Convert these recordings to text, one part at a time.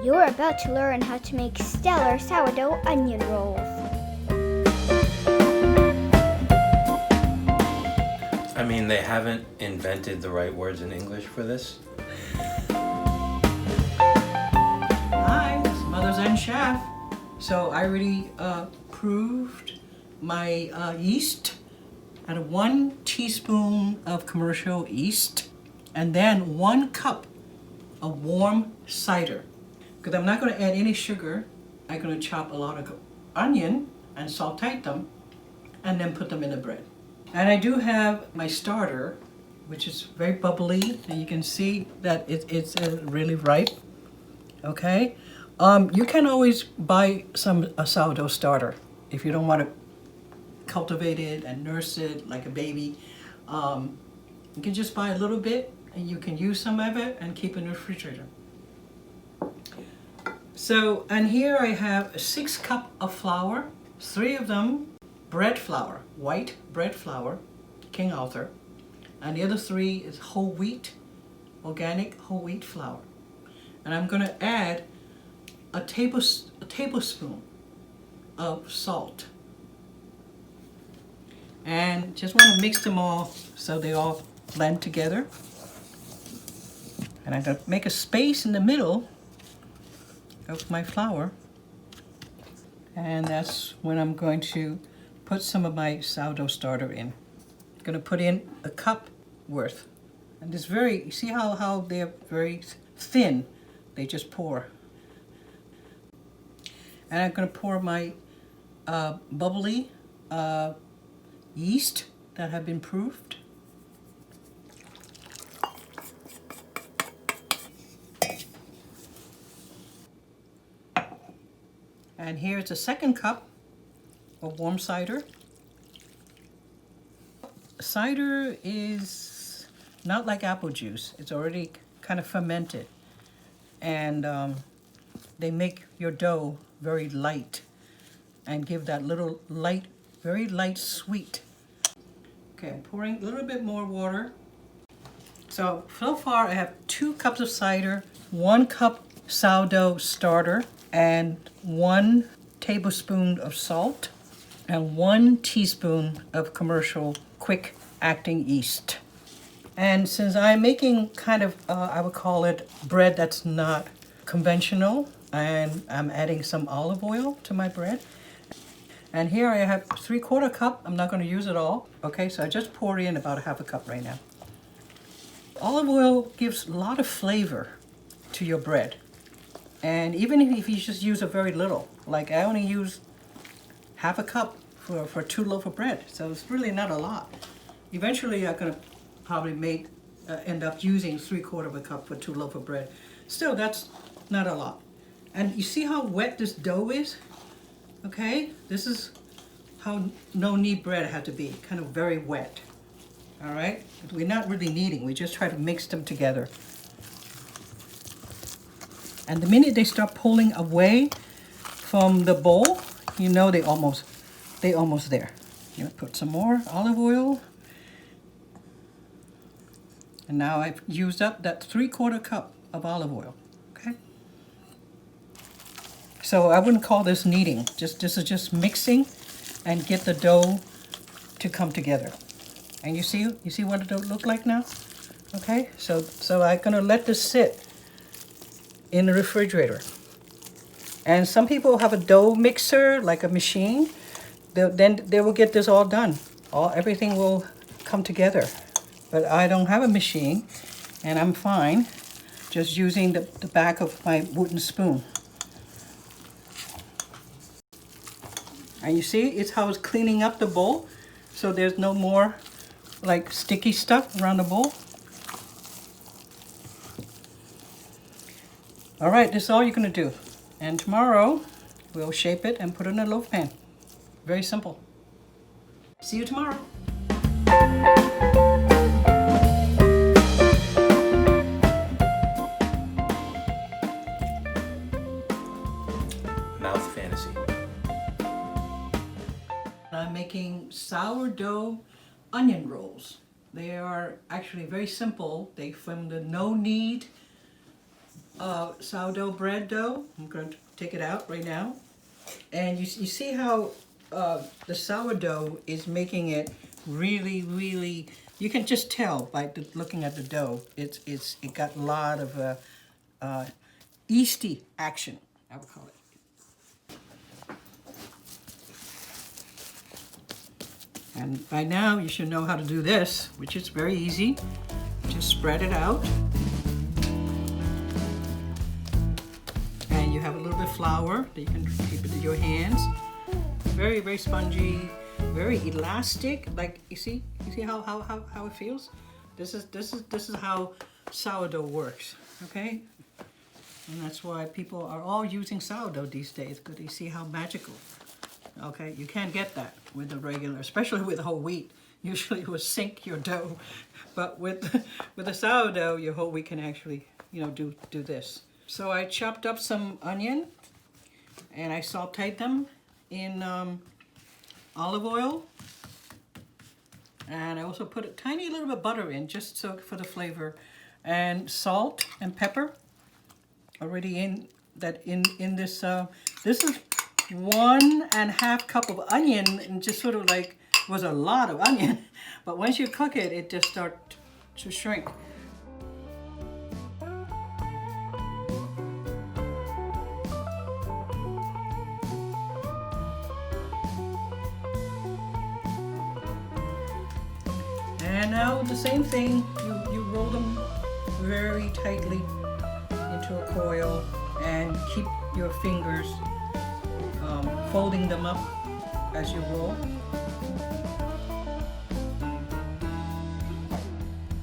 You're about to learn how to make stellar sourdough onion rolls. I mean, they haven't invented the right words in English for this. Hi, it's Mother Zen Chef. So I already proved my yeast at 1 teaspoon of commercial yeast and then 1 cup of warm cider. Because I'm not going to add any sugar, I'm going to chop a lot of onion and saute them and then put them in the bread. And I do have my starter, which is very bubbly, and you can see that it's really ripe. Okay, you can always buy a sourdough starter if you don't want to cultivate it and nurse it like a baby. You can just buy a little bit, and you can use some of it and keep it in the refrigerator. So, and here I have 6 cups of flour, 3 of them bread flour, white bread flour, King Arthur, and the other 3 is whole wheat, organic whole wheat flour. And I'm going to add a tablespoon of salt. And just want to mix them all so they all blend together. And I'm going to make a space in the middle of my flour. And that's when I'm going to put some of my sourdough starter in. I'm going to put in a cup worth. And it's very, you see how they're very thin? They just pour. And I'm going to pour my bubbly yeast that have been proofed. And here's a 2nd cup of warm cider. Cider is not like apple juice. It's already kind of fermented. And they make your dough very light and give that little light, very light sweet. Okay, I'm pouring a little bit more water. So far I have 2 cups of cider, 1 cup sourdough starter, and 1 tablespoon of salt, and 1 teaspoon of commercial quick acting yeast. And since I'm making kind of, I would call it bread that's not conventional, and I'm adding some olive oil to my bread. And here I have 3/4 cup. I'm not going to use it all. Okay, so I just pour in about 1/2 cup right now. Olive oil gives a lot of flavor to your bread. And even if you just use a very little, like I only use 1/2 cup for 2 loaves of bread, so it's really not a lot. Eventually I'm going to probably end up using 3/4 cup for 2 loaves of bread. Still, that's not a lot. And you see how wet this dough is? Okay, this is how no-knead bread had to be, kind of very wet. All right, we're not really kneading, we just try to mix them together. And the minute they start pulling away from the bowl, you know they're almost there. You put some more olive oil. And now I've used up that 3/4 cup of olive oil. Okay. So I wouldn't call this kneading. This is just mixing and get the dough to come together. And you see what it look like now? Okay. So I'm gonna let this sit in the refrigerator. And some people have a dough mixer, like a machine. Then they will get this all done. Everything will come together. But I don't have a machine, and I'm fine just using the back of my wooden spoon. And you see, it's how it's cleaning up the bowl, so there's no more like sticky stuff around the bowl. All right, this is all you're gonna do. And tomorrow, we'll shape it and put it in a loaf pan. Very simple. See you tomorrow. Mouth fantasy. I'm making sourdough onion rolls. They are actually very simple. They from the no-knead sourdough bread dough. I'm going to take it out right now. And you see how the sourdough is making it really, really, you can just tell by looking at the dough. It got a lot of yeasty action, I would call it. And by now you should know how to do this, which is very easy. Just spread it out. And you have a little bit of flour that you can keep it in your hands. Very, very spongy, very elastic. Like you see how it feels? This is how sourdough works, okay? And that's why people are all using sourdough these days, because they see how magical. Okay, you can't get that with the regular, especially with whole wheat. Usually it will sink your dough, but with the sourdough, your whole wheat can actually, do this. So I chopped up some onion, and I sautéed them in olive oil, and I also put a tiny little bit of butter in, just so for the flavor, and salt and pepper already in this. This is 1.5 cups of onion, and just sort of like was a lot of onion, but once you cook it, it just starts to shrink. And now the same thing, you roll them very tightly into a coil and keep your fingers folding them up as you roll.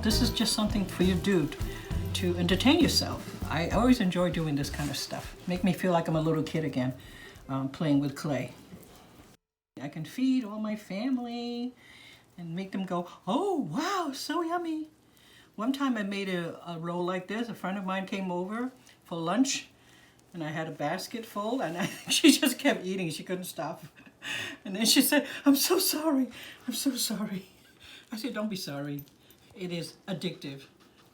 This is just something for you to do to entertain yourself. I always enjoy doing this kind of stuff. Make me feel like I'm a little kid again, playing with clay. I can feed all my family and make them go, oh wow, so yummy. One time I made a roll like this. A friend of mine came over for lunch, and I had a basket full, and she just kept eating. She couldn't stop. And then she said, I'm so sorry. I'm so sorry. I said, don't be sorry. It is addictive.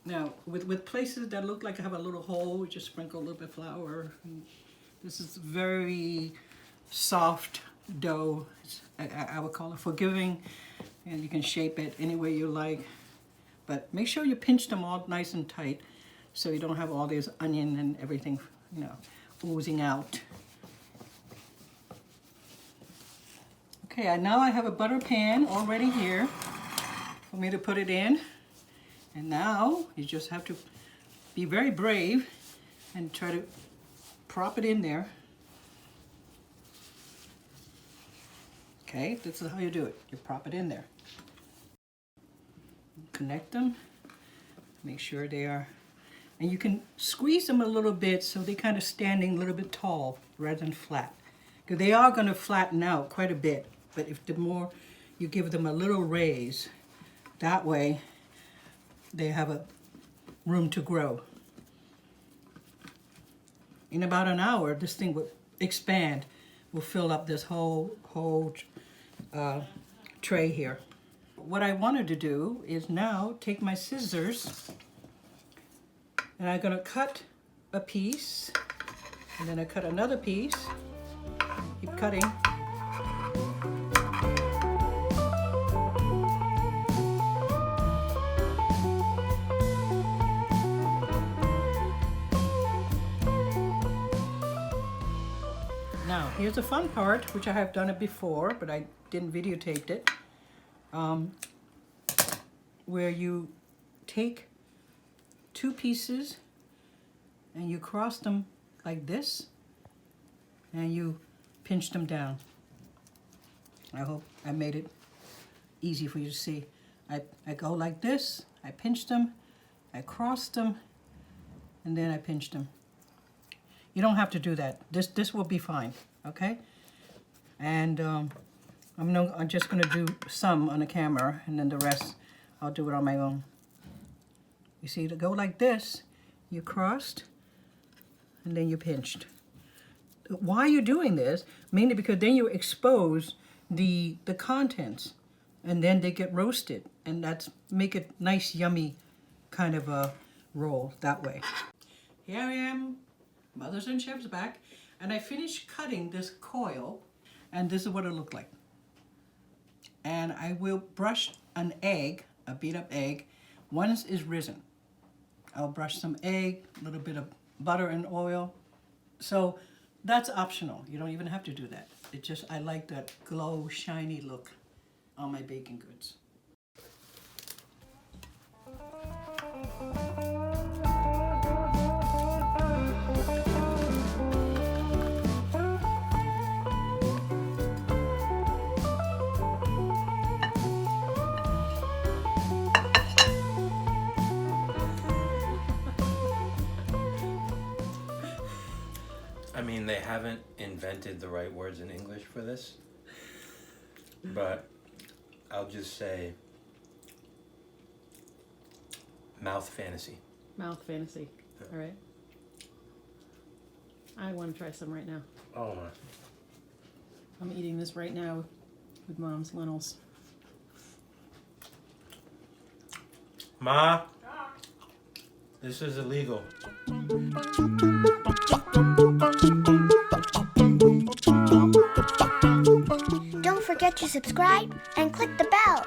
Now, with places that look like I have a little hole, we just sprinkle a little bit of flour. And this is very soft dough. I would call it forgiving, and you can shape it any way you like. But make sure you pinch them all nice and tight so you don't have all this onion and everything, oozing out. Okay, now I have a butter pan already here for me to put it in. And now you just have to be very brave and try to prop it in there. Okay, this is how you do it. You prop it in there. Connect them, make sure they are, and you can squeeze them a little bit so they're kind of standing a little bit tall rather than flat, because they are going to flatten out quite a bit. But if the more you give them a little raise, that way they have a room to grow. In about an hour, this thing will expand, will fill up this whole tray here. What I wanted to do is now take my scissors, and I'm going to cut a piece, and then I cut another piece. Keep cutting. Now, here's the fun part, which I have done it before, but I didn't videotape it. Where you take two pieces and you cross them like this, and you pinch them down. I hope I made it easy for you to see. I go like this, I pinch them, I cross them, and then I pinch them. You don't have to do that. This will be fine, okay? And I'm just gonna do some on the camera, and then the rest I'll do it on my own. You see, to go like this, you crossed, and then you pinched. Why are you doing this? Mainly because then you expose the contents, and then they get roasted, and that's make it nice, yummy kind of a roll that way. here I am, Mothers and Chefs back, and I finished cutting this coil, and this is what it looked like. And I will brush an egg, a beat up egg, once it's risen. I'll brush some egg, a little bit of butter and oil. So that's optional. You don't even have to do that. It just, I like that glow, shiny look on my baking goods. I mean, they haven't invented the right words in English for this, but I'll just say mouth fantasy. Mouth fantasy. Yeah. All right. I want to try some right now. Oh my. I'm eating this right now with Mom's lentils. Ma, this is illegal. Don't forget to subscribe and click the bell.